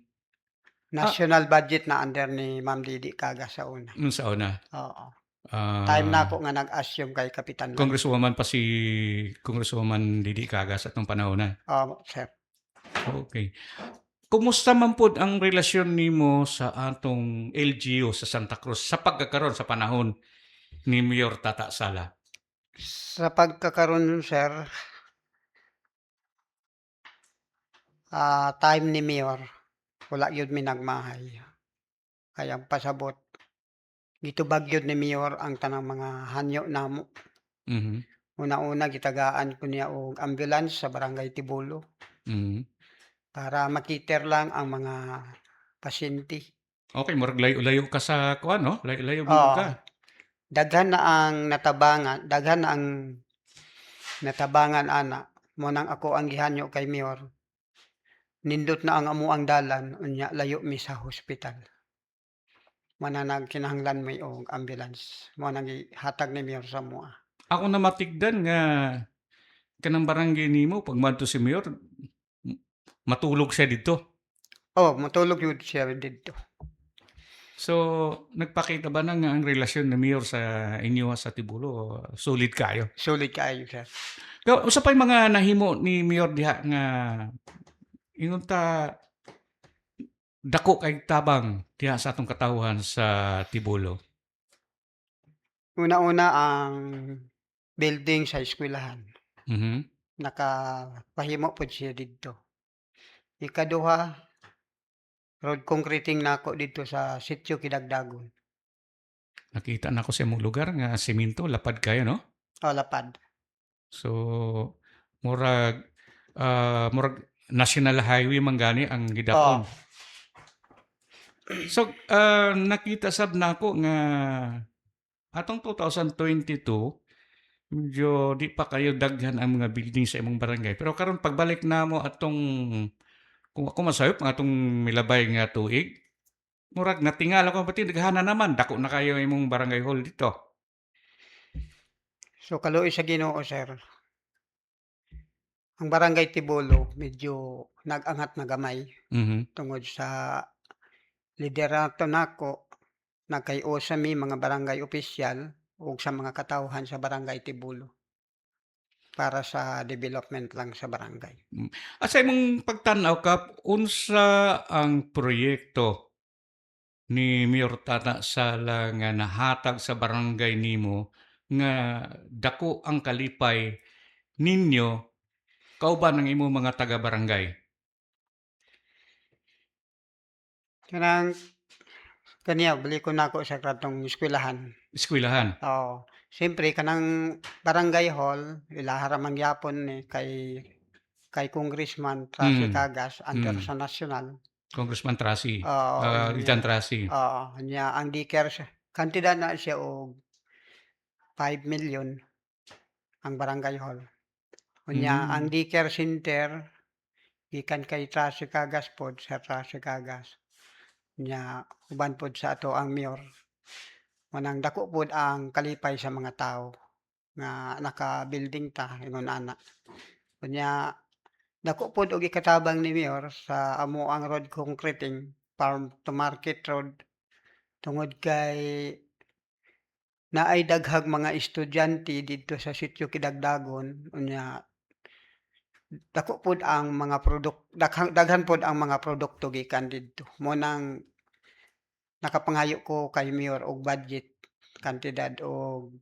National budget na under ni Ma'am Didi Caga sa una. Nung sa una. Oo, Ah, time nako nga nag-assume kay Kapitan Lanzo. Congresswoman pa si Congresswoman Didi Cagas atong panahon na. Sir. Okay. Kumusta man pod ang relasyon nimo sa atong LGU sa Santa Cruz sa pagkakaroon sa panahon ni Mayor Tata Sala? Sa pagkakaroon, sir, time ni Mayor, wala yun mi nagmahay. Kaya ang pasabot, gitubag yun ni Mayor ang tanang mga hanyo namo. Mhm. Una-una gitagaan ko niya og ambulance sa Barangay Tibolo Mhm. para makiter lang ang mga pasyente. Okay, murag layo-layo ka sa kuan, no? Layo-layo mo Oo. ka. Daghan na ang natabangan ana. Mo nang ako ang gihanyo kay Mayor. Nindot na ang amuang dalan unya layo mi sa hospital. Mo na nagkinahanglan mi og ambulance. Mo nang gihatag ni Mayor sa amoa. Ako na matigdan nga kanang barangay nimo pag madto si Mayor matulog siya dito. Matulog yun siya dito. So, nagpakita ba na nga ang relasyon ni Mayor sa inyo sa Tibulo solid kayo? Sulit kaayo, sir. Usa pay mga nahimo ni Mayor diha nga ingon ta dako kay tabang diha sa atong katawhan sa Tibulo. Una-una ang building sa eskwelahan. Mhm. Nakapahimo pod siya didto. Ikaduha, road concreting nako dito sa Sitio Kidagdagon. Nakita na ko sa imong lugar nga semento lapad kayo, no? Lapad. So murag national highway man gani ang gidakon. So nakita sab nako nga atong 2022 medyo di pa kayo daghan ang mga building sa imong barangay. Pero karon pagbalik namo atong kung ako masayop nga atong milabay nga tuig, murag natingala ko pati daghana naman dako na kayo imong barangay hall dito. So kaluoy sa Ginoo, sir. Ang Barangay Tibolo medyo nag-angat na gamay Mhm. tungod sa liderato nako nagkay-usa mi mga barangay opisyal ug sa mga katawhan sa Barangay Tibolo para sa development lang sa barangay. Sa imong pagtan-aw kap unsa ang proyekto ni Mayor Tata Sala nga nahatag sa barangay nimo nga dako ang kalipay ninyo kauban ang imong mga taga-barangay? Kaniya balikon nako sa katong eskwelahan. Eskwelahan? Oo, siyempre kanang barangay hall ilahar man gyapon ni kay Congressman Tracy Cagas under sa nasyonal. Congressman Trasi, Oo, Itan Trasi. nya ang daycare kantidad na siya og 5 million ang barangay hall. Unya ang daycare center gikan kay Tracy Cagas pod, Sir Tracy Cagas. Nya uban pod sa ato ang mayor. Manang dako pod ang kalipay sa mga tao nga naka-building ta ingon ana. Unya Dako pod og ikatabang ni Mayor sa amo ang road concreting farm to market road tungod kay naay daghang mga estudyante didto sa sitio Kidagdagon unya dako pod ang mga daghan pod ang mga produkto gikan didto. Mo nang nakapanghayo ko kay Mayor og budget kantidad og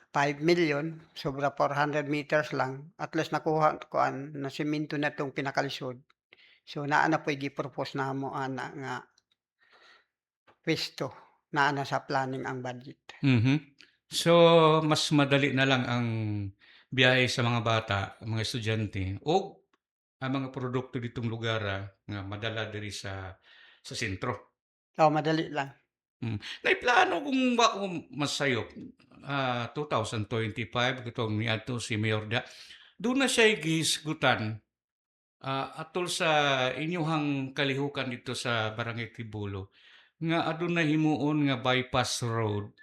5 million sobra 400 meters lang at least nakuha kuan na semento na 'tong pinakalisod. So naa na po'y gi-propose namo ana nga puwesto, naa na sa planning ang budget. Mhm. So, mas madali na lang ang biyahe sa mga bata, mga estudyante o ang mga produkto ditong lugar nga madala diri sa sentro. Madali lang. Naiplano kung ako masayop 2025 katong niadto si Mayor Da. Doon na siya gihisgutan atol sa inyuhang kalihukan dito sa Barangay Tibulo nga aduna himuon nga bypass road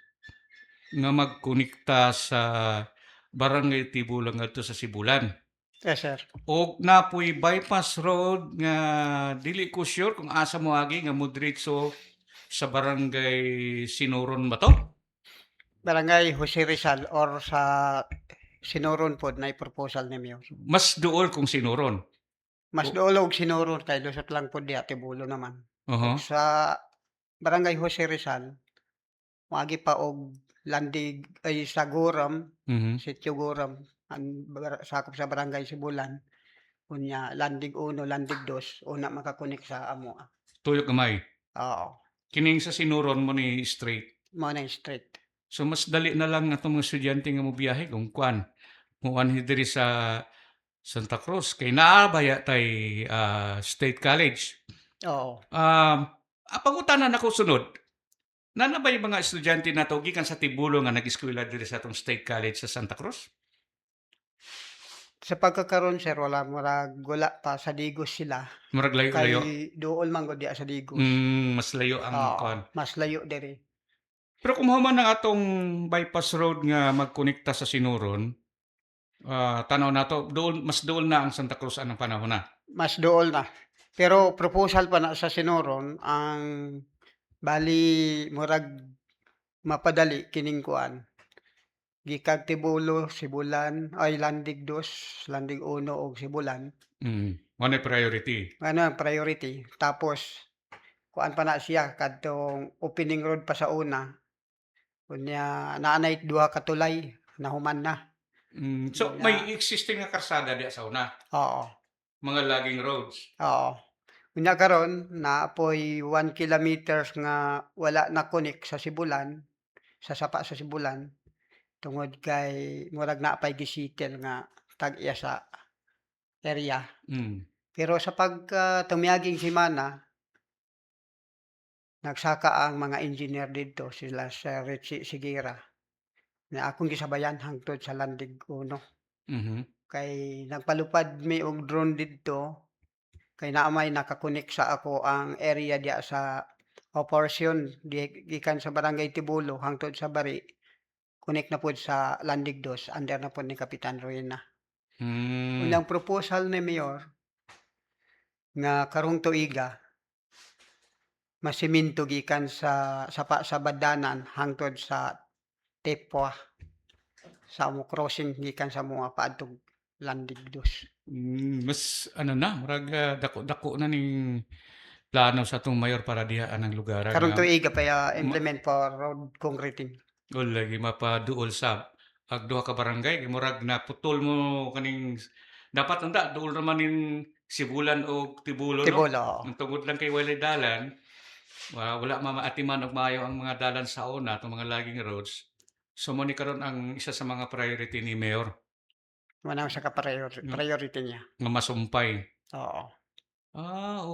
nga magkonekta sa Barangay Tibulo ngadto sa Sibulan. Yes, sir. Og napoy bypass road nga dili ko sure kung asa mo agi nga modretso sa Barangay Sinoron ba to? Barangay Jose Rizal or sa Sinoron pod na proposal ni Mayor. Mas duol kung Sinoron. Mas duol og Sinoron kay lusot lang pod diha Tibulo naman. Oho. Sa Barangay Jose Rizal moagi pa og landig ay sa Goram, Mhm. Sitio Goram ang sakop sa Barangay Sibulan. Unya landig 1, landig 2 una makakonek sa amo. Tuyo gamay. Oo, Kining sa Sinoron mo ni straight. mao na yung street. So mas dali na lang nga mga estudyante nga mobiyahe kung kuan. Muan diri sa Santa Cruz kay naa baya tay State College. Oo. Pangutanan ako sunod. Nana ba yung mga estudyante nato gikan sa Tibulo nga nag-eskwela diri sa atong State College sa Santa Cruz? Sa pagkakaroon sir wala pa sa Digos sila. Murag layo-layo. Kay duol man gud diha sa Digos. Mas layo ang Oo, kuan. mas layo diri. Pero kung human ang atong bypass road nga magkonekta sa Sinoron, tanaw nato mas dool na ang Santa Cruz anong panahon na. Mas duol na. Pero proposal pa na sa Sinoron ang bali murag mapadali kining kuan. Gikag Tibulo, Sibulan, ay landig 2, landig 1 og Sibulan. Mo na priority. Ano ang priority. Tapos kuan pa na siya kadtong opening road pa sa una. Unya naanay duha ka tulay nahuman na. So may existing nga karsada diya sa una, Oo. mga logging roads. Oo. Unya karon naapoy 1 kilometers nga wala na connect sa Sibulan, sa sapa sa Sibulan. Tungod kay murag na pay gisitel nga tag-iya sa area. Pero sa tumiyaging semana nagsaka ang mga engineer didto sila sa Richie Sigera na akong gisabayan hangtod sa landig 1. Kay nagpalupad mi og drone didto kay naa may naka-connect sa ako ang area diya sa portion gikan sa Barangay Tibulo hangtod sa Bari. Connect na pod sa landig 2 under na pod ni Kapitan Ruina. Unang proposal ni Mayor nga karong tuiga masemento gikan sa sapa sa Badanan hangtod sa Tepwa sa mo crossing gikan sa mga paadtong landig 2. Mas ano na, murag dako-dako na ning plano sa atong mayor para diha ang lugar Karong tuiga pa implement for road concreting. lagi mapaduol sa duha ka barangay kay murag naputol mo kaning dapat anda duol naman ning Sibulan o Tibulo no. Tibulo. Ang tungod lang kay walay dalan, wala mamaatiman og maayo ang mga dalan sa una atong mga logging roads. So mo ni karon ang isa sa mga priority ni Mayor Wala sa priority niya. nga masumpay. Oo.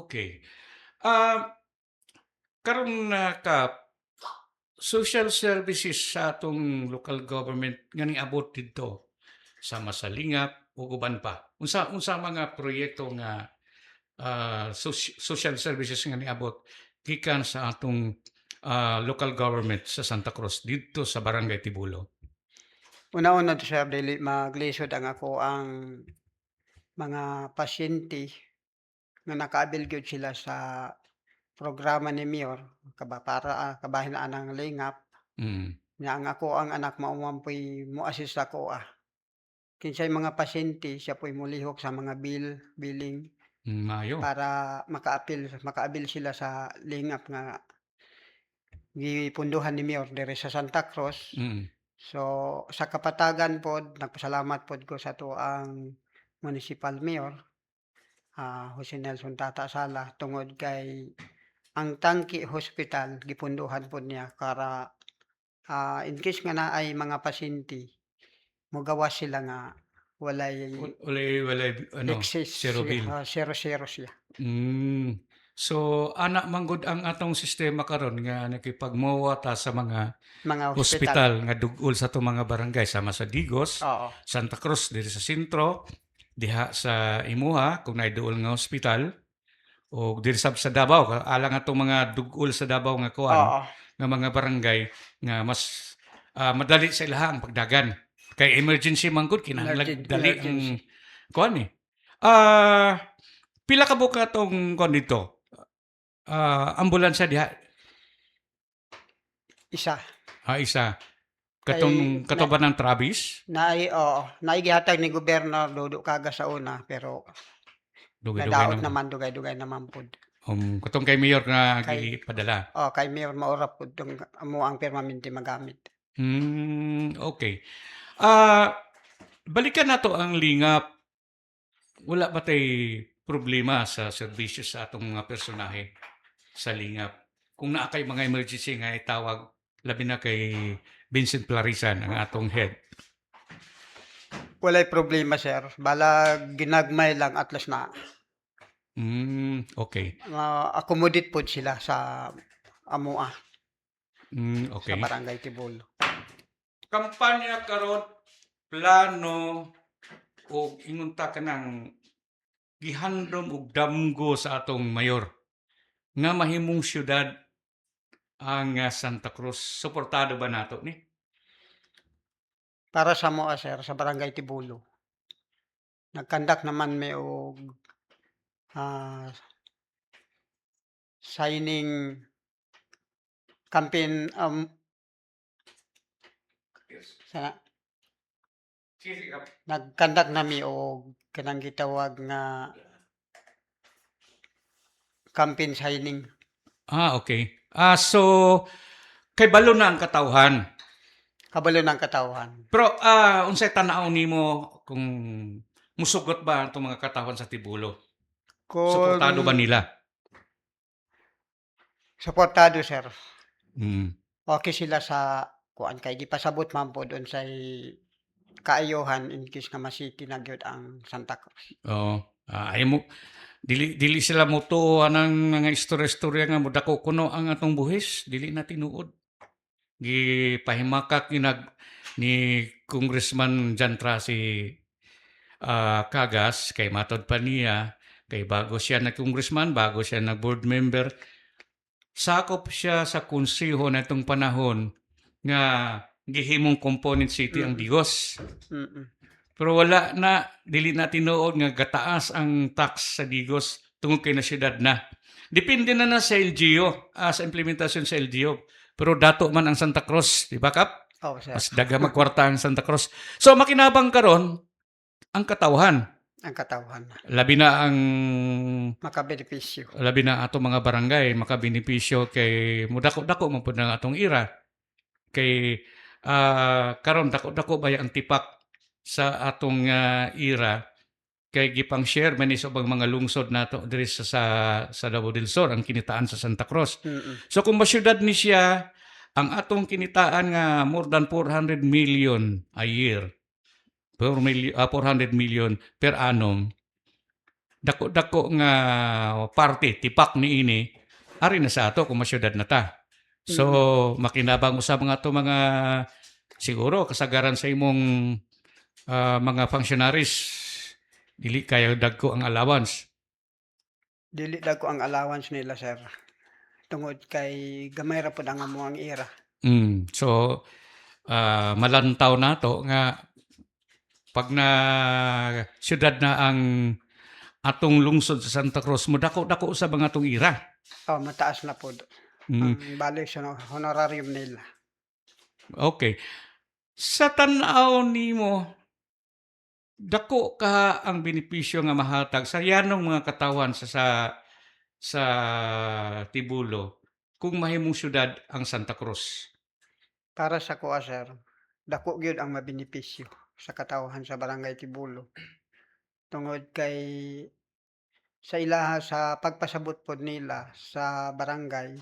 Okay. Karon ka social services sa atong local government nga niabot didto sa Masalingap ug uban pa. Unsa mga proyekto nga social services nga niabot gikan sa atong local government sa Santa Cruz didto sa Barangay Tibulo. Una-una to sir dili maglisod ang ako ang mga pasyente nga nakaabil gyud sila sa programa ni Mayor kabahin ang lingap. Mm. Nya ang akoang anak mao man po'y mo-assist ako, kinsay mga pasyente siya po'y molihok sa mga billing Maayo. para makaabil sila sa lingap nga gipunduhan ni Mayor diri sa Santa Cruz. Mm. So, sa kapatagan pod nagpasalamat pod ko sa tuang municipal mayor, Jose Nelson Tata Sala tungod kay ang Tangke Hospital gipunduhan pod niya para, in case nga naay mga pasyente mogawas sila nga walay Walay ano, excess, zero bill. zero siya. So ana man gud ang atong sistema karon nga nakipagmowa ta sa mga Mga ospital. ospital nga dug-ol sa atong mga barangay sama sa Digos, Oo, Santa Cruz diri sa sentro, diha sa Imuha kung naay duol nga ospital o diri sa Davao alang atong mga dug-ol sa Davao nga kuan oo. nga mga barangay nga mas madali sa ilaha ang pagdagan. Kay emergency man gud kinahanglan dali ang kuan eh. Pila ka buka tong kuan dito? Ambulansya diha Isa. isa. Katuban ng Travis, Naay gihatag ni Gobernador Dodo Caga sa una pero dugay-dugay nadaot naman. dugay naman pod. Katong kay Mayor nga Kay- gipadala. Kay Mayor maura pod tong amo ang permanente magamit. Okay. Balikan nato ang lingap. Wala ba tay problema sa serbisyo sa atong mga personahe sa lingap? Kung naa kay mga emergency nga itawag, labi na kay Vincent Plarisan ang atong head. Walay problema sir, bala ginagmay lang at least na Okay. accommodate pod sila sa amoa Okay. sa Barangay Tibolo. Kampanya karon plano o ingunta ka ng gihandom og damgo sa atong mayor nga mahimong syudad ang Santa Cruz. Suportado ba nato ni? Para sa amoa sir sa Barangay Tibolo. Nagkandak naman may og signing campaign sa Sige. nagkandak nami og kanang gitawag nga campaign signing. Okay. So kay balo na ang katawhan. Kabalo ng katawhan. Pero unsay tan-aw nimo kung musugot ba itong mga katawhan sa Tibulo? Suportado ba nila? Suportado sir. Mm. Okay sila sa kuan kay gipasabot man po doon sa kaayohan in case nga masiki na gyud ang Santa Cruz. Oo. Ayaw mo, dili sila mo ng mga istorya-istorya nga mudako kuno ang atong buhis. Dili na tinuod. Gipahimakak ni Congressman Jan Trasi Cagas kay matod pa niya kay bago siya na congressman, bago siya na board member, sakop siya sa konseho na itong panahon nga gihimong component city ang Digos. Pero wala na, dili na tinuod nga gataas ang tax sa Digos tungod kay na syudad na. Depende na sa LGU, sa implementasyon sa LGU. Pero dato man ang Santa Cruz, di ba Kap? Oh, sir. Mas daga magkwarta ang Santa Cruz. So makinabang karon ang katawhan. Ang katawhan. Labi na ang Makabenepisyo. labi na ato mga barangay makabenepisyo kay mudako-dako man pud ang atong ira. Kay karon dako-dako ba ang tipak sa atong ira kay gipang share man is ubang mga lungsod nato diri sa Davao del Sur ang kinitaan sa Santa Cruz. So kung masyudad ni siya ang atong kinitaan nga more than 400 million a year. 400 million per annum. Dako-dako nga parte tipak ni ini ari na sa ato kung masyudad na ta. So makinabang usab mga to mga siguro kasagaran sa imong mga functionaries dili kayo dagko ang allowance. Dili dagko ang allowance nila sir. Tungod kay gamay ra pud ang amuang ira. So malantaw nato nga pag na syudad na ang atong lungsod sa Santa Cruz, mo dako-dako sa mga atong ira. Mataas na po Mm. ang balik sa honorarium nila. Okay. Sa tan-aw nimo, dako ka ang benepisyo nga mahatag sa yanong mga katawan sa Tibulo kung mahimong syudad ang Santa Cruz. Para sa kuha, sir, dako gyud ang mabenepisyo sa katawhan sa Barangay Tibulo. Tungod kay sa ilaha sa pagpasabot pod nila sa barangay,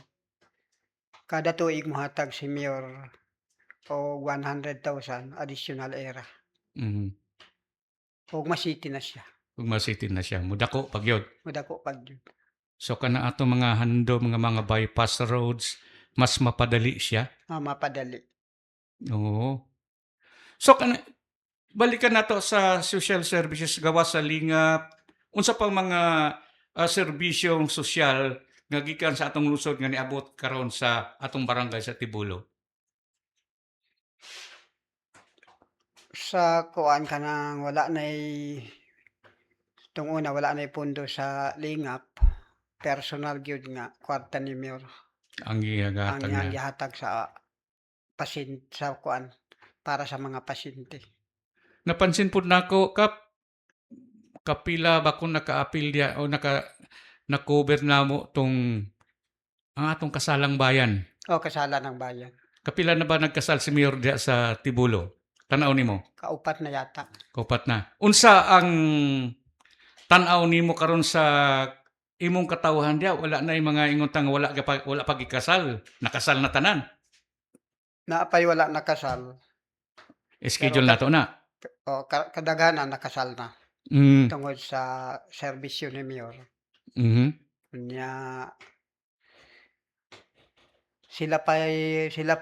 kada tuig mohatag si Mayor o 100,000 additional era. Mhm. Ug masiti na siya. Kung masitin na siya, mudako pag yun. Madako pag yun. So kana ato mga hando, mga bypass roads, mas mapadali siya. Mapadali. Oo. So balikan nato sa social services gawa sa lingap. Unsa pang mga serbisyong sosyal nga gikan sa atong lungsod nga niabot karon sa atong barangay sa Tibulo? Sa kuan kanang wala nay una wala nay pondo sa lingap. Personal gyud nga kwarta ni Mayor Ang ang gihatag iyang na. gihatag sa sa kuan para sa mga pasyente. Napansin pud nako kapila ba kung naka-apil dia o na-cover namo tong ang atong kasalang bayan. Kasala ng bayan. Kapila na ba nagkasal si Mayor dia sa Tibulo? Tanaw nimo, Kaupat na yata. kaupat na. Unsa ang tanaw nimo karon sa imong katawhan dia? Wala na yung mga ingutang wala pa gikasal, nakasal na tanan. Naapay wala nakasal. Schedule Pero na to na. Kadaghanan nakasal na Mm. tungod sa serbisyo ni Mayor. Mhm. Unya sila pa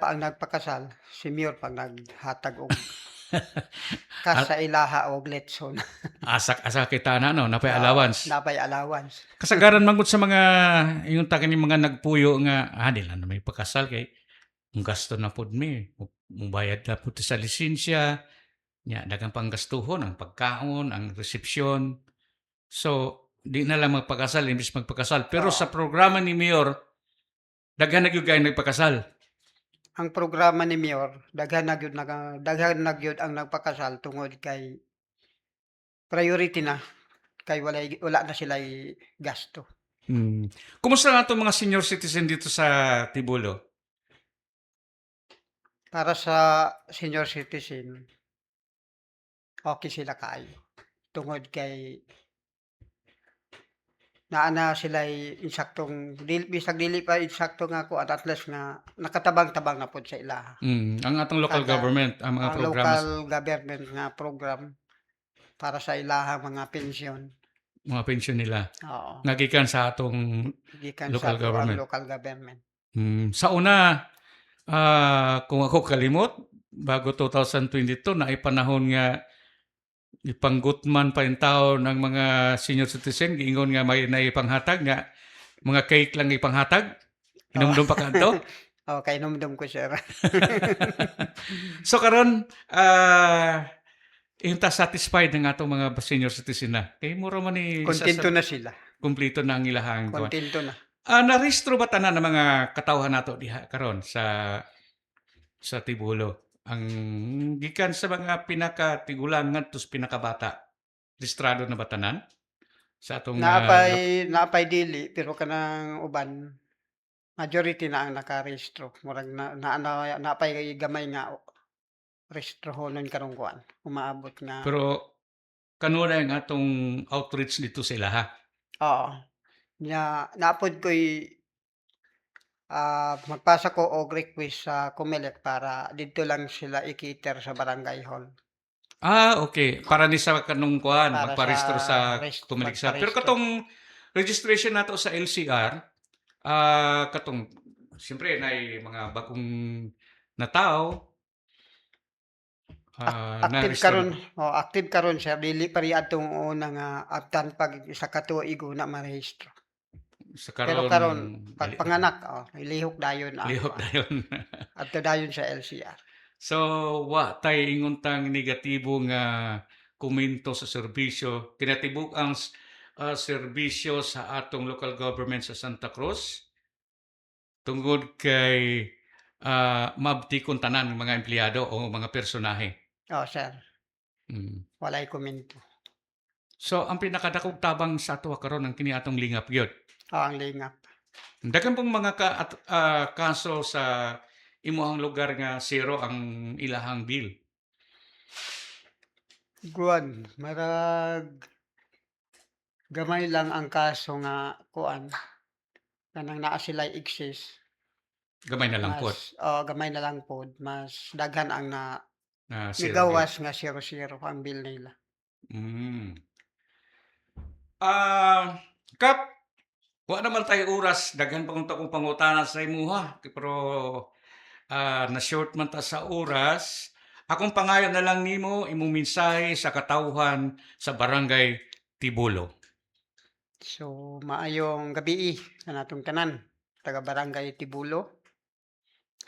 ang nagpakasal, si Mayor pang naghatag og kas sa ilaha og letson. Asa kita na no, napay allowance. Napay allowance. Kasagaran manggut sa mga yung taga ni mga nagpuyo nga nila na may pakasal kay ang gasto na pud mi. Mubayad na pud sa lisensya. Nya daghang panggastuhon ang pagkaon, ang resepsyon. So di na lang magpakasal imbis magpakasal. Pero sa programa ni Mayor daghan na gyud kay nagpakasal. Ang programa ni Mayor daghan na gyud ang nagpakasal tungod kay priority na kay wala na sila gasto. Kumusta na itong mga senior citizen dito sa Tibulo? Para sa senior citizen, okay sila kaayo. Tungod kay naana sila insaktong bisag dili pa insakto nga ko at least nga nakatabang-tabang na pod sa ilaha. Ang atong local Kada- government, ang mga Ang programs. local government nga program para sa ilaha mga pensyon. Mga pensyon nila. Oo. Nagikan sa atong Gikan local sa government. local government. sa una, kung ako kalimot, bago 2022, na ipanahon nga ipanggutman pa yung tao ng mga senior citizen, giingon nga may naipanghatag nga, mga cake lang ipanghatag, inumdum pa kanto. Okay, numdum ko sir. So karon inta satisfied ng atong mga senior citizen na. Kay mura man ni Kontento na sila. kumpleto na ang ilahang kuwan. Kontento na. Narehistro ba tanan ng mga katawhan nato diha karon sa Tibulo? Ang gikan sa mga pinakatigulang ngadto sa pinakabata. Rehistrado na ba tanan? Sa atong Naapay dili pero kanang uban majority na ang nakarehistro. Murag naapay gamay nga rehistrohonon karong kuan. Umaabot nga. pero kanuna ang atong outreach dito sa ilaha. Oo. Naapod ko'y magpasa ko og request sa Comelec para dito lang sila ikiter sa barangay hall. Okay. Para ni sa kanong kuan, Para magparehistro sa sa Tumiligsa. Pero magparehistro. katong registration nato sa LCR, katong siyempre na mga bagong na tao, Active karon siya dili pa ri atong una nga abtan pag sa katuig na marehistro. sa Pero karon pag panganak lihok dayon lihok dayon. adto dayon sa LCR. So, wa tay ingon tang negatibo nga komento sa serbisyo, kinatibuk ang serbisyo sa atong local government sa Santa Cruz tungod kay mabtikon tanan ng mga empleyado o mga personahe. Sir. Mm. Walay komento. So ang pinakadakog tabang sa ato karon ang kini atong lingap gyud. Ang lingap. Dagan pong mga kaso sa imuhang lugar nga zero ang ilahang bill. Guwan, marag gamay lang ang kaso nga kuan. Kanang naa sila exist. Gamay na lang po. Gamay na lang po. Mas daghan ang Na zero nigawas nga 0-0 ang bill nila. bill. Kap, wa naman tayo oras. Daghan pa kung pangutana sa imuha. Pero na-short man ta sa oras. Akong pangayon na lang nimo, imong mensahe sa katawhan sa Barangay Tibolo. So, maayong gabi sa natong tanan, taga Barangay Tibulo.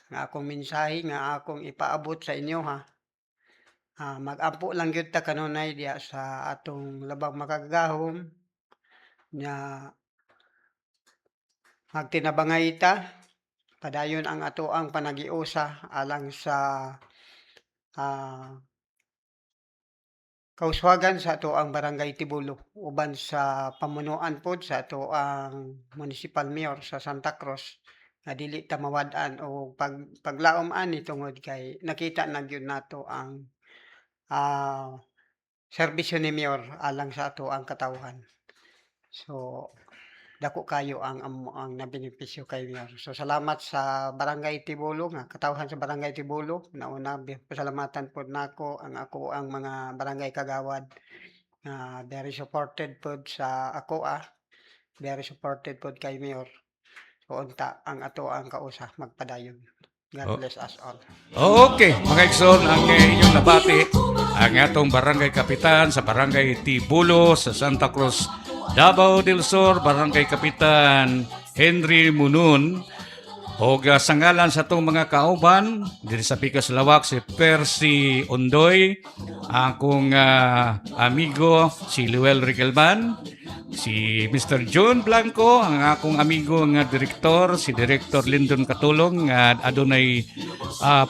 Nga akong mensahe nga akong ipaabot sa inyo ha. Mag-ampo lang gyud ta kanunay diya sa atong labang makagahom nya magtinabangay ta padayon ang ato ang panagiusa alang sa kauswagan sa ato ang Barangay Tibulo uban sa pamunuan pod sa ato ang municipal mayor sa Santa Cruz nga dili ta mawad-an o paglaom ani tungod kay nakita na gyud nato ang serbisyo ni mayor alang sa ato ang katawhan. So dako kayo ang nabenepisyo kay mayor. So salamat sa Barangay Tibulo nga katawhan sa Barangay Tibulo. Nauna pasalamatan pod nako ang mga barangay kagawad very supported pod sa ako very supported pod kay mayor. So unta ang ato ang kausa magpadayon. God bless us all. Okay, mga igsoon, ang inyong nabati ang atong barangay kapitan sa Barangay Tibulo sa Santa Cruz, Davao del Sur, Barangay Kapitan Henry Munun. O sa ngalan sa itong mga kauban, diri sa Pikas Lawak, si Percy Ondoy, akong amigo si Luel Riquelman, si Mr. John Blanco, ang akong amigo nga direktor, si Director Lyndon Katulong, nga adunay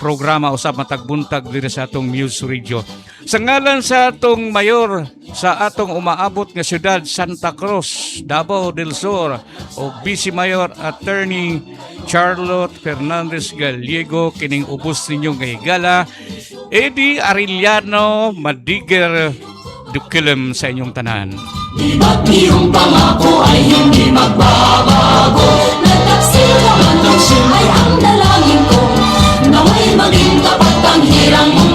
programa usab matagbuntag diri sa atong Muse Radio. Sa ngalan sa atong mayor sa atong umaabot nga siyudad Santa Cruz, Davao del Sur, o Vice Mayor Attorney Charlotte Fernandez Gallego, kining ubos ninyong kahigala, Eddie Arellano Madiger Dukilem sa inyong tanan. Iba't iyong pangako ay hindi magbabago. Nagtaksil naman ay ang dalangin ko, naway maging tapat ang hirang mong